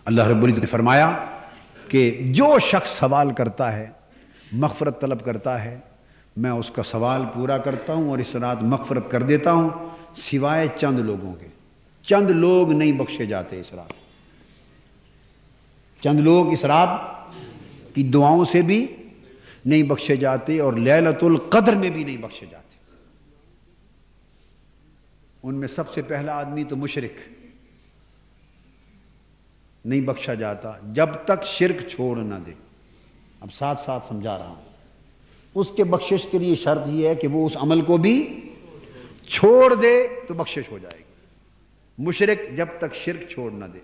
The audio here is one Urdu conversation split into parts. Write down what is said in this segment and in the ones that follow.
اللہ رب العزت نے فرمایا کہ جو شخص سوال کرتا ہے، مغفرت طلب کرتا ہے، میں اس کا سوال پورا کرتا ہوں اور اس رات مغفرت کر دیتا ہوں، سوائے چند لوگوں کے۔ چند لوگ نہیں بخشے جاتے اس رات، چند لوگ اس رات کی دعاؤں سے بھی نہیں بخشے جاتے اور لیلۃ القدر میں بھی نہیں بخشے جاتے۔ ان میں سب سے پہلا آدمی تو مشرک، نہیں بخشا جاتا جب تک شرک چھوڑ نہ دے۔ اب ساتھ ساتھ سمجھا رہا ہوں، اس کے بخشش کے لیے شرط یہ ہے کہ وہ اس عمل کو بھی چھوڑ دے تو بخشش ہو جائے گی۔ مشرک جب تک شرک چھوڑ نہ دے۔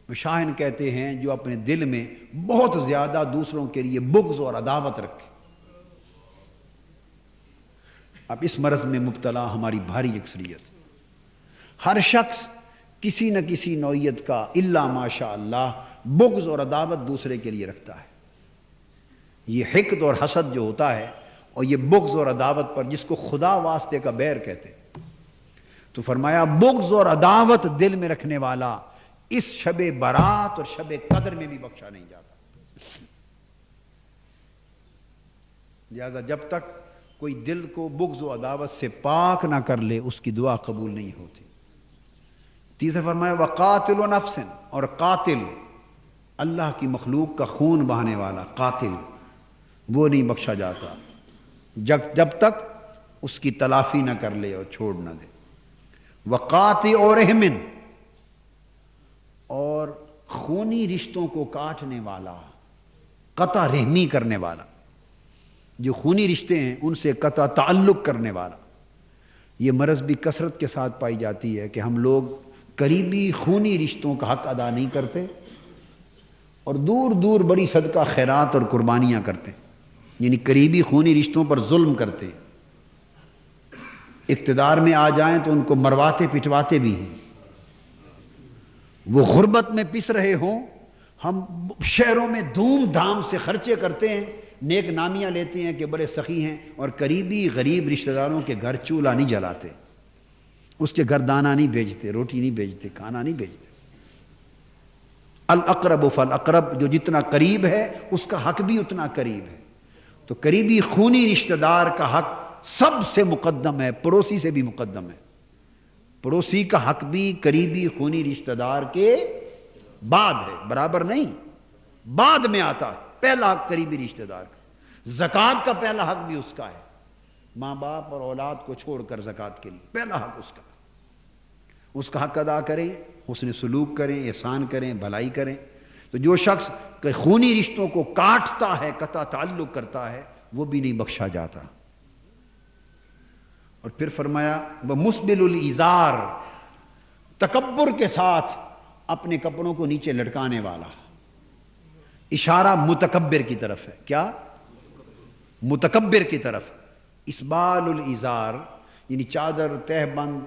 مشاہن کہتے ہیں جو اپنے دل میں بہت زیادہ دوسروں کے لیے بغض اور عداوت رکھے۔ اب اس مرض میں مبتلا ہماری بھاری اکثریت، ہر شخص کسی نہ کسی نوعیت کا الا ماشاء اللہ بغض اور عداوت دوسرے کے لیے رکھتا ہے۔ یہ حقد اور حسد جو ہوتا ہے اور یہ بغض اور عداوت پر جس کو خدا واسطے کا بیر کہتے ہیں، تو فرمایا بغض اور عداوت دل میں رکھنے والا اس شب برات اور شب قدر میں بھی بخشا نہیں جاتا۔ لہذا جب تک کوئی دل کو بغض و عداوت سے پاک نہ کر لے اس کی دعا قبول نہیں ہوتی۔ تیسرا فرمایا وقاتل نفس، اور قاتل اللہ کی مخلوق کا خون بہانے والا قاتل، وہ نہیں بخشا جاتا جب تک اس کی تلافی نہ کر لے اور چھوڑ نہ دے۔ وقاطع رحم، اور خونی رشتوں کو کاٹنے والا، قطع رحمی کرنے والا، جو خونی رشتے ہیں ان سے قطع تعلق کرنے والا۔ یہ مرض بھی کثرت کے ساتھ پائی جاتی ہے کہ ہم لوگ قریبی خونی رشتوں کا حق ادا نہیں کرتے اور دور دور بڑی صدقہ خیرات اور قربانیاں کرتے ہیں، یعنی قریبی خونی رشتوں پر ظلم کرتے ہیں۔ اقتدار میں آ جائیں تو ان کو مرواتے پٹواتے بھی ہیں۔ وہ غربت میں پس رہے ہوں، ہم شہروں میں دھوم دھام سے خرچے کرتے ہیں، نیک نامیاں لیتے ہیں کہ بڑے سخی ہیں، اور قریبی غریب رشتہ داروں کے گھر چولہا نہیں جلاتے، اس کے گھر دانہ نہیں بھیجتے، روٹی نہیں بھیجتے، کھانا نہیں بھیجتے۔ الاقرب فالاقرب، جو جتنا قریب ہے اس کا حق بھی اتنا قریب ہے۔ تو قریبی خونی رشتہ دار کا حق سب سے مقدم ہے، پڑوسی سے بھی مقدم ہے۔ پڑوسی کا حق بھی قریبی خونی رشتہ دار کے بعد ہے، برابر نہیں، بعد میں آتا ہے۔ پہلا حق قریبی رشتہ دار کا۔ زکوٰۃ کا پہلا حق بھی اس کا ہے، ماں باپ اور اولاد کو چھوڑ کر زکوٰۃ کے لیے پہلا حق اس کا۔ اس کا حق ادا کریں، حسن سلوک کریں، احسان کریں، بھلائی کریں۔ تو جو شخص خونی رشتوں کو کاٹتا ہے، قطع تعلق کرتا ہے، وہ بھی نہیں بخشا جاتا۔ اور پھر فرمایا وَمُسْبِلُ الْإِزَارِ، تکبر کے ساتھ اپنے کپڑوں کو نیچے لٹکانے والا۔ اشارہ متکبر کی طرف ہے، کیا؟ متکبر کی طرف۔ اسبال الازار یعنی چادر، تہ بند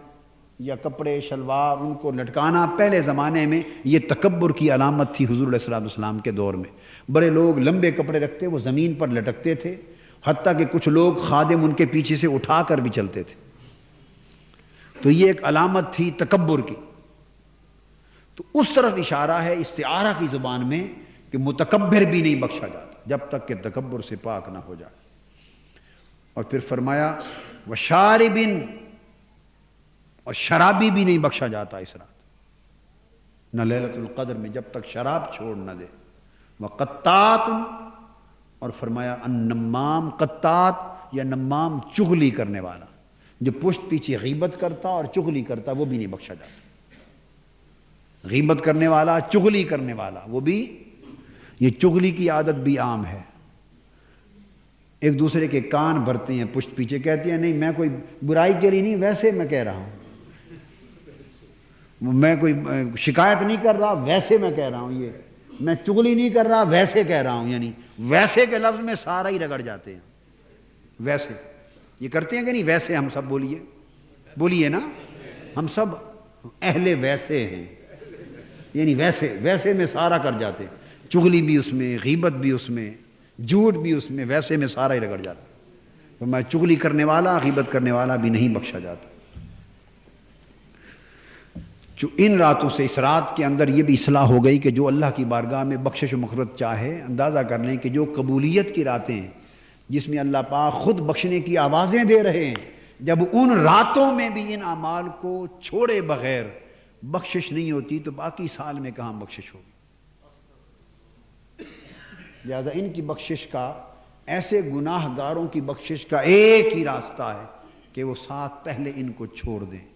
یا کپڑے شلوار ان کو لٹکانا پہلے زمانے میں یہ تکبر کی علامت تھی۔ حضور علیہ السلام کے دور میں بڑے لوگ لمبے کپڑے رکھتے، وہ زمین پر لٹکتے تھے، حتیٰ کہ کچھ لوگ خادم ان کے پیچھے سے اٹھا کر بھی چلتے تھے۔ تو یہ ایک علامت تھی تکبر کی۔ تو اس طرف اشارہ ہے استعارہ کی زبان میں کہ متکبر بھی نہیں بخشا جاتا جب تک کہ تکبر سے پاک نہ ہو جائے۔ اور پھر فرمایا وشاربن، اور شرابی بھی نہیں بخشا جاتا اس رات، نہ لیلۃ القدر میں جب تک شراب چھوڑ نہ دے۔ وقطات، اور فرمایا النمام، قطات یا نمام چغلی کرنے والا، جو پشت پیچھے غیبت کرتا اور چغلی کرتا، وہ بھی نہیں بخشا جاتا۔ غیبت کرنے والا، چغلی کرنے والا، وہ بھی، یہ چغلی کی عادت بھی عام ہے۔ ایک دوسرے کے کان بھرتے ہیں پشت پیچھے، کہتے ہیں نہیں میں کوئی برائی کے لیے نہیں، ویسے میں کہہ رہا ہوں، میں کوئی شکایت نہیں کر رہا، ویسے میں کہہ رہا ہوں، یہ میں چغلی نہیں کر رہا، ویسے کہہ رہا ہوں، یعنی ویسے کے لفظ میں سارا ہی رگڑ جاتے ہیں۔ ویسے یہ کرتے ہیں کہ نہیں؟ ویسے ہم سب بولیے نا، ہم سب اہل ویسے ہیں، یعنی ویسے میں سارا کر جاتے ہیں، چغلی بھی اس میں، غیبت بھی اس میں، جھوٹ بھی اس میں، ویسے میں سارا ہی رگڑ جاتا ہے۔ تو میں چغلی کرنے والا، غیبت کرنے والا بھی نہیں بخشا جاتا۔ جو ان راتوں سے اس رات کے اندر یہ بھی اصلاح ہو گئی کہ جو اللہ کی بارگاہ میں بخشش و مغفرت چاہے، اندازہ کر لیں کہ جو قبولیت کی راتیں ہیں جس میں اللہ پاک خود بخشنے کی آوازیں دے رہے ہیں، جب ان راتوں میں بھی ان اعمال کو چھوڑے بغیر بخشش نہیں ہوتی تو باقی سال میں کہاں بخشش ہوگی؟ لہذا ان کی بخشش کا، ایسے گناہ گاروں کی بخشش کا ایک ہی راستہ ہے کہ وہ ساتھ پہلے ان کو چھوڑ دیں۔